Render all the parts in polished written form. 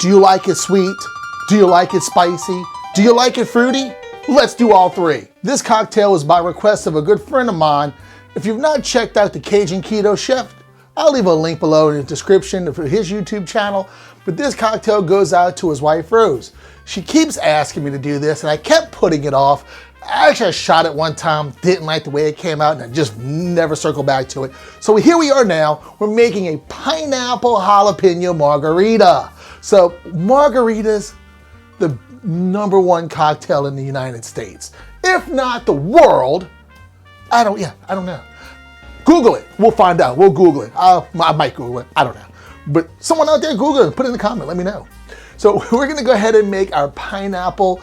Do you like it sweet? Do you like it spicy? Do you like it fruity? Let's do all three. This cocktail is by request of a good friend of mine. If you've not checked out the Cajun Keto Chef, I'll leave a link below in the description for his YouTube channel. But this cocktail goes out to his wife, Rose. She keeps asking me to do this, and I kept putting it off. Actually, I shot it one time, didn't like the way it came out, and I just never circled back to it. So here we are now. We're making a pineapple jalapeno margarita. So margaritas, the #1 cocktail in the United States, if not the world. I don't know. Google it. We'll find out. We'll Google it. I might Google it. I don't know. But someone out there, Google it. Put it in the comment. Let me know. So we're going to go ahead and make our pineapple.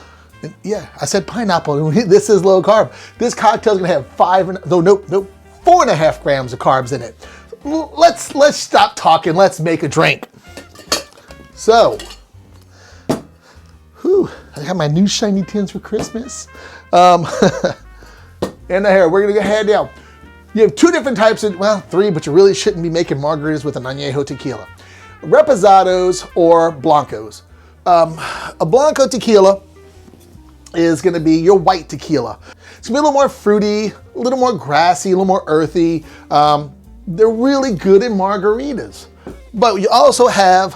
Yeah, I said pineapple. This is low carb. This cocktail is going to have 4.5 grams of carbs in it. Let's stop talking. Let's make a drink. So, I got my new shiny tins for Christmas. And here, we're going to go ahead now. You have two different types of, well, three, but you really shouldn't be making margaritas with an añejo tequila. Reposados or blancos. A blanco tequila is going to be your white tequila. It's going to be a little more fruity, a little more grassy, a little more earthy. They're really good in margaritas. But you also have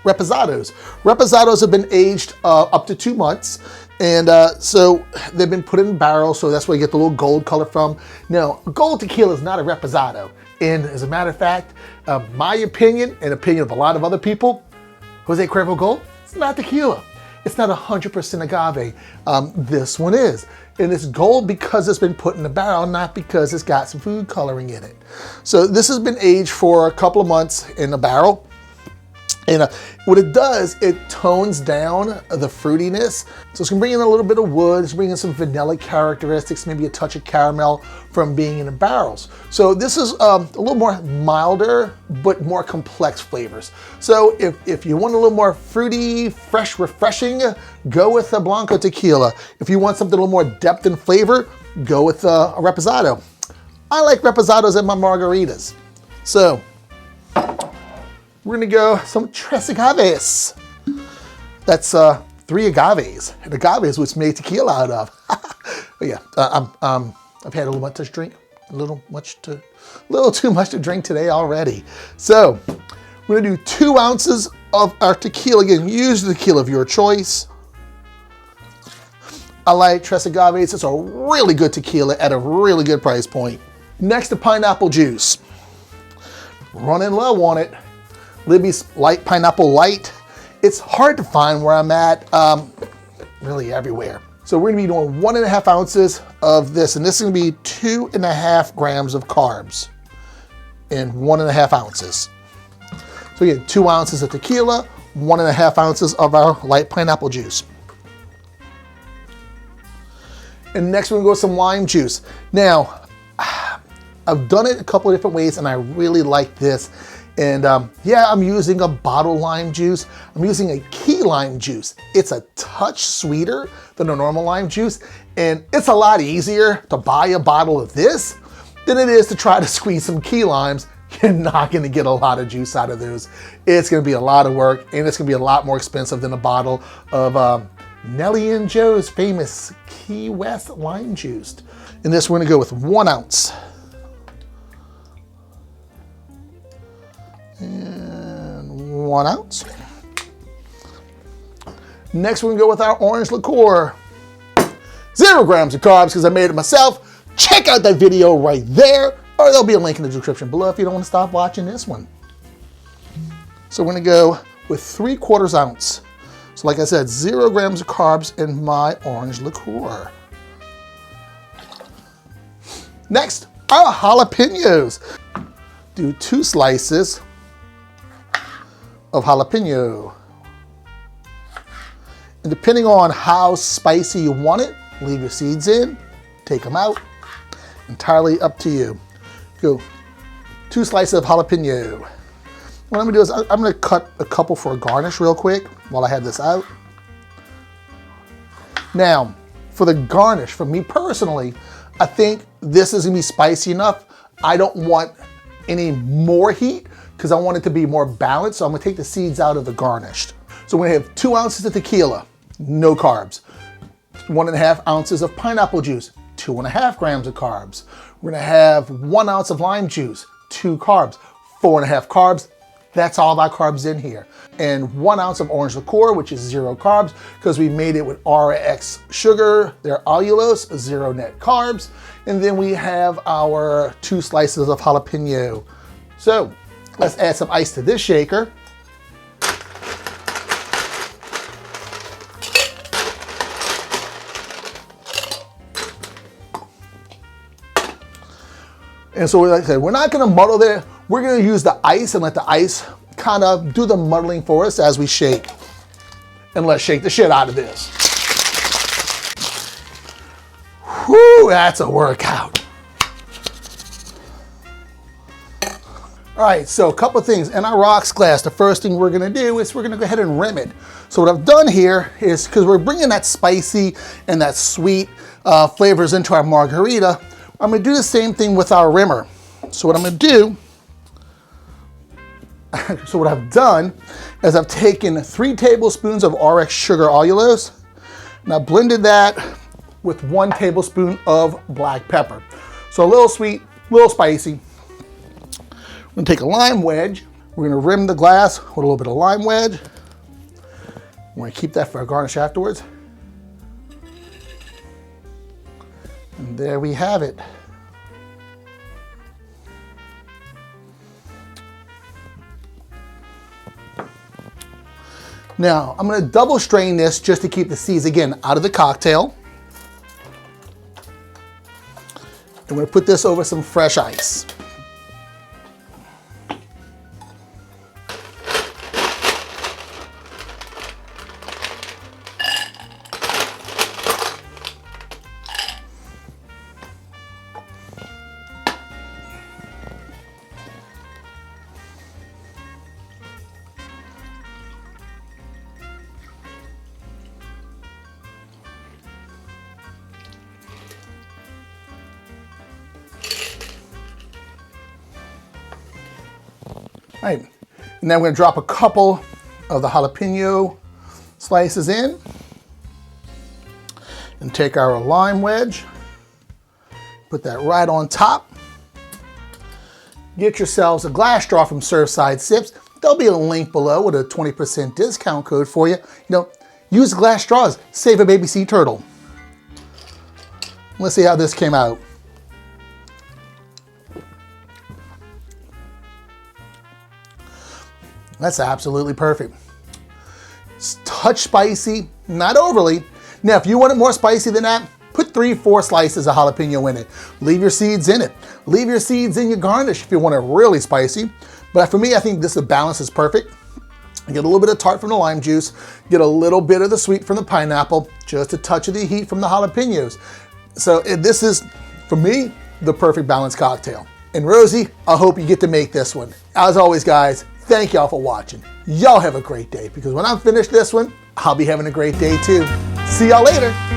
reposados. Reposados have been aged up to 2 months. And so they've been put in barrels, so that's where you get the little gold color from. Now, gold tequila is not a reposado. And as a matter of fact, my opinion and opinion of a lot of other people, Jose Cuervo Gold, it's not tequila. It's not 100% agave. This one is. And it's gold because it's been put in a barrel, not because it's got some food coloring in it. So this has been aged for a couple of months in a barrel. And what it does, it tones down the fruitiness. So it's gonna bring in a little bit of wood, it's bringing in some vanilla characteristics, maybe a touch of caramel from being in the barrels. So this is a little more milder, but more complex flavors. So if you want a little more fruity, fresh, refreshing, go with a Blanco tequila. If you want something a little more depth and flavor, go with a Reposado. I like Reposados in my margaritas. So, we're gonna go some tres agaves. That's 3 agaves. And agaves was made tequila out of. But yeah, I've had a little too much to drink today already. So we're gonna do 2 ounces of our tequila. Again, use the tequila of your choice. I like tres agaves. It's a really good tequila at a really good price point. Next, the pineapple juice. Running low on it. Libby's Light Pineapple Light. It's hard to find where I'm at, really everywhere. So we're gonna be doing 1.5 ounces of this, and this is gonna be 2.5 grams of carbs in 1.5 ounces. So again, 2 ounces of tequila, 1.5 ounces of our light pineapple juice. And next we're gonna go with some lime juice. Now, I've done it a couple of different ways, and I really like this. And yeah, I'm using a bottle lime juice. I'm using a key lime juice. It's a touch sweeter than a normal lime juice. And it's a lot easier to buy a bottle of this than it is to try to squeeze some key limes. You're not gonna get a lot of juice out of those. It's gonna be a lot of work, and it's gonna be a lot more expensive than a bottle of Nelly and Joe's famous Key West lime juice. In this, we're gonna go with 1 ounce. And 1 ounce. Next, we're gonna go with our orange liqueur. 0 grams of carbs because I made it myself. Check out that video right there, or there'll be a link in the description below if you don't want to stop watching this one. So we're gonna go with 3/4 ounce. So like I said, 0 grams of carbs in my orange liqueur. Next, our jalapenos. Do 2 slices of jalapeno. And depending on how spicy you want it, leave your seeds in, take them out. Entirely up to you. Go 2 slices of jalapeno. What I'm gonna do is I'm gonna cut a couple for a garnish real quick while I have this out. Now, for the garnish, for me personally, I think this is gonna be spicy enough. I don't want any more heat because I want it to be more balanced, so I'm gonna take the seeds out of the garnished. So we're gonna have 2 ounces of tequila, no carbs. 1.5 ounces of pineapple juice, 2.5 grams of carbs. We're gonna have 1 ounce of lime juice, 2 carbs, 4.5 carbs. That's all our carbs in here. And 1 ounce of orange liqueur, which is 0 carbs, because we made it with RXSugar, their allulose, 0 net carbs. And then we have our 2 slices of jalapeno. So let's add some ice to this shaker. And so like I said, we're not gonna muddle there. We're gonna use the ice and let the ice kind of do the muddling for us as we shake. And let's shake the shit out of this. Whew, that's a workout. All right, so a couple of things. In our rocks glass, the first thing we're gonna do is we're gonna go ahead and rim it. So what I've done here is, because we're bringing that spicy and that sweet flavors into our margarita, I'm gonna do the same thing with our rimmer. So what I'm gonna do, so what I've done is I've taken 3 tablespoons of RXSugar Allulose, and I blended that with 1 tablespoon of black pepper. So a little sweet, a little spicy. I'm gonna take a lime wedge. We're gonna rim the glass with a little bit of lime wedge. We're gonna keep that for our garnish afterwards. And there we have it. Now, I'm gonna double strain this just to keep the seeds, again, out of the cocktail. I'm gonna put this over some fresh ice. All right, and then we're gonna drop a couple of the jalapeno slices in and take our lime wedge, put that right on top. Get yourselves a glass straw from Surfside Sips. There'll be a link below with a 20% discount code for you. Use glass straws, save a baby sea turtle. Let's see how this came out. That's absolutely perfect. It's touch spicy, not overly. Now, if you want it more spicy than that, put 3-4 slices of jalapeno in it. Leave your seeds in it. Leave your seeds in your garnish if you want it really spicy. But for me, I think the balance is perfect. Get a little bit of tart from the lime juice, get a little bit of the sweet from the pineapple, just a touch of the heat from the jalapenos. So this is, for me, the perfect balanced cocktail. And Rosie, I hope you get to make this one. As always, guys, thank y'all for watching. Y'all have a great day, because when I'm finished this one, I'll be having a great day too. See y'all later.